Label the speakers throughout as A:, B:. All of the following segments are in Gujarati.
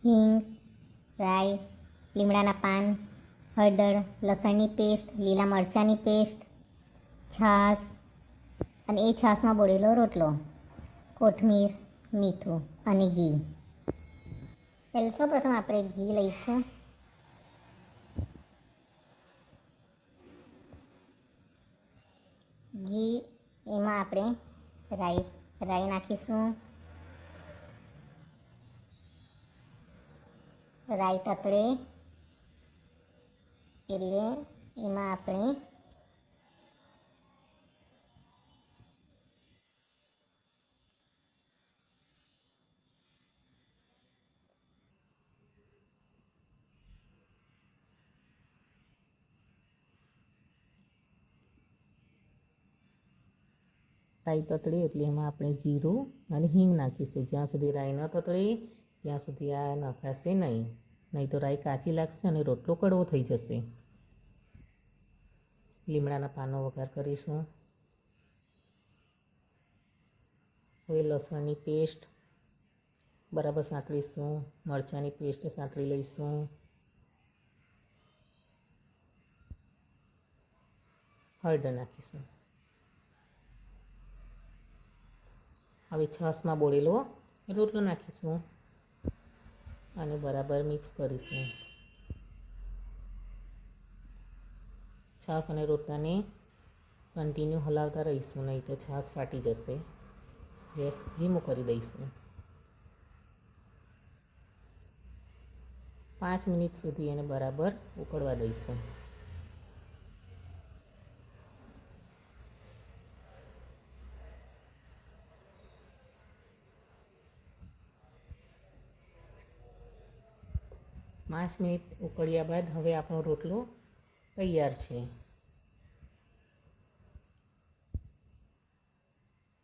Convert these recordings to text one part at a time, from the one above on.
A: હિંગ, રાઈ, લીમડાના પાન, હળદર, લસણની પેસ્ટ, લીલા મરચાંની પેસ્ટ, છાશ અને એ છાશમાં બોળેલો રોટલો, કોથમીર, મીઠું અને ઘી. સૌપ્રથમ આપણે ઘી લઈશું. ઘી એમાં આપણે રાઈ નાખીશું. રાઈ તતળે એટલે એમાં આપણે
B: રાઈ તતળે એટલે એમાં આપણે જીરું અને હિંગ નાખીશું. જ્યાં સુધી રાઈ ન તતળે ત્યાં સુધી આ નખાશે નહીં તો રાઈ કાચી લાગશે અને રોટલો કડવો થઈ જશે. લીમડાના પાનનો વઘાર કરીશું. હવે લસણની પેસ્ટ બરાબર સાંતળીશું. મરચાંની પેસ્ટ સાંતળી લઈશું. હળદર નાખીશું. હવે છાશમાં બોળેલો રોટલો નાખીશું અને બરાબર મિક્સ કરીશું. છાશ અને રોટલાને કન્ટિન્યુ હલાવતા રહીશું, નહીં તો છાશ ફાટી જશે. ગેસ ધીમો કરી દઈશું. 5 મિનિટ સુધી એને બરાબર ઉકળવા દઈશું. પાંચ મિનિટ ઉકળ્યા બાદ હવે આપણો રોટલો તૈયાર છે.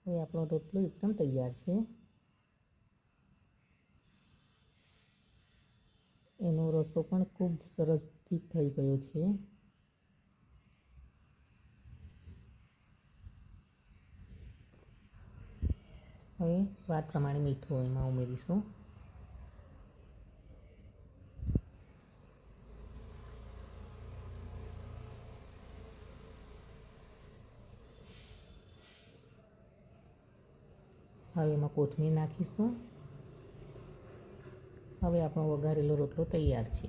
B: હવે આપણો રોટલો એકદમ તૈયાર છે. એનો રસો પણ ખૂબ સરસ ઠીક થઈ ગયો છે. હવે સ્વાદ પ્રમાણે મીઠું એમાં ઉમેરીશું. હવે એમાં કોથમીર નાખીશું. હવે આપણો વઘારેલો રોટલો તૈયાર છે.